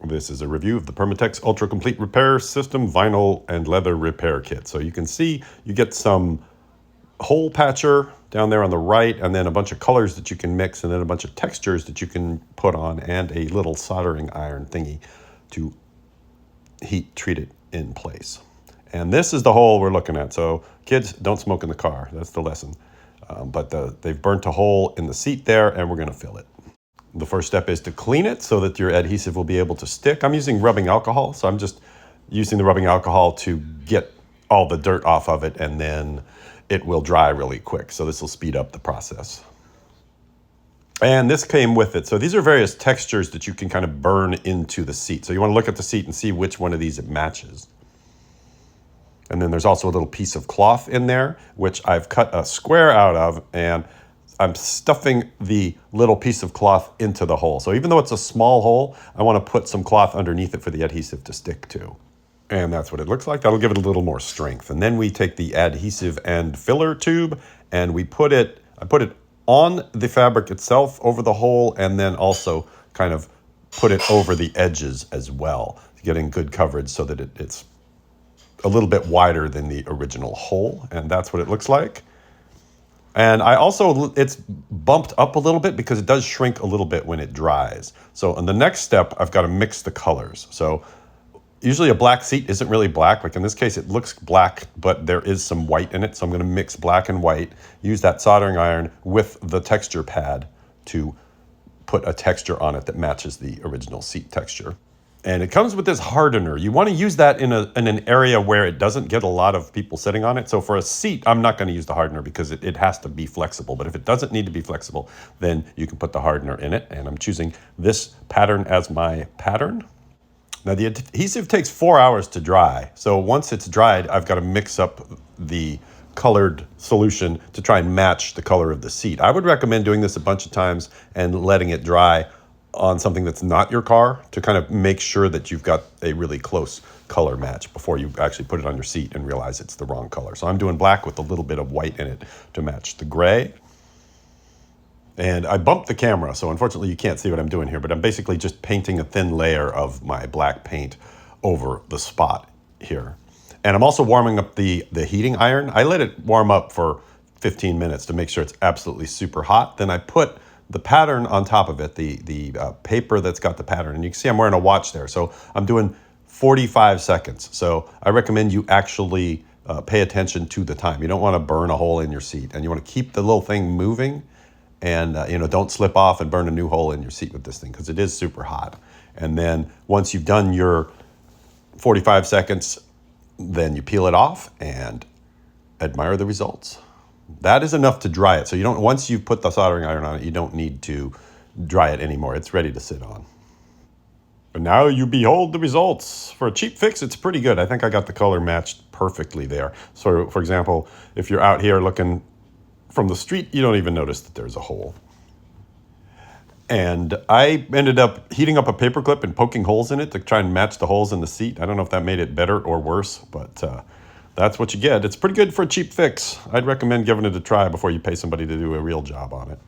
This is a review of the Permatex Ultra Complete Repair System Vinyl and Leather Repair Kit. So you can see you get some hole patcher down there on the right, and then a bunch of colors that you can mix, and then a bunch of textures that you can put on, and a little soldering iron thingy to heat treat it in place. And this is the hole we're looking at. So kids, don't smoke in the car. That's the lesson. They've burnt a hole in the seat there, and we're going to fill it. The first step is to clean it so that your adhesive will be able to stick. I'm using rubbing alcohol, so I'm just using the rubbing alcohol to get all the dirt off of it, and then it will dry really quick. So this will speed up the process. And this came with it. So these are various textures that you can kind of burn into the seat. So you want to look at the seat and see which one of these it matches. And then there's also a little piece of cloth in there, which I've cut a square out of, and I'm stuffing the little piece of cloth into the hole. So even though it's a small hole, I want to put some cloth underneath it for the adhesive to stick to. And that's what it looks like. That'll give it a little more strength. And then we take the adhesive and filler tube, and I put it on the fabric itself over the hole, and then also kind of put it over the edges as well, getting good coverage so that it's a little bit wider than the original hole. And that's what it looks like. And it's bumped up a little bit because it does shrink a little bit when it dries. So on the next step, I've got to mix the colors. So usually a black seat isn't really black. Like in this case, it looks black, but there is some white in it. So I'm going to mix black and white, use that soldering iron with the texture pad to put a texture on it that matches the original seat texture. And it comes with this hardener. You want to use that in an area where it doesn't get a lot of people sitting on it. So for a seat, I'm not going to use the hardener because it has to be flexible. But if it doesn't need to be flexible, then you can put the hardener in it. And I'm choosing this pattern as my pattern. Now the adhesive takes 4 hours to dry. So once it's dried, I've got to mix up the colored solution to try and match the color of the seat. I would recommend doing this a bunch of times and letting it dry on something that's not your car to kind of make sure that you've got a really close color match before you actually put it on your seat and realize it's the wrong color. So I'm doing black with a little bit of white in it to match the gray. And I bumped the camera, so unfortunately you can't see what I'm doing here, but I'm basically just painting a thin layer of my black paint over the spot here. And I'm also warming up the heating iron. I let it warm up for 15 minutes to make sure it's absolutely super hot. Then I put the pattern on top of it, the paper that's got the pattern. And you can see I'm wearing a watch there. So I'm doing 45 seconds. So I recommend you actually pay attention to the time. You don't want to burn a hole in your seat, and you want to keep the little thing moving, and don't slip off and burn a new hole in your seat with this thing because it is super hot. And then once you've done your 45 seconds, then you peel it off and admire the results. That is enough to dry it. So once you've put the soldering iron on it, you don't need to dry it anymore. It's ready to sit on. And now you behold the results. For a cheap fix, it's pretty good. I think I got the color matched perfectly there. So for example, if you're out here looking from the street, you don't even notice that there's a hole. And I ended up heating up a paperclip and poking holes in it to try and match the holes in the seat. I don't know if that made it better or worse, but that's what you get. It's pretty good for a cheap fix. I'd recommend giving it a try before you pay somebody to do a real job on it.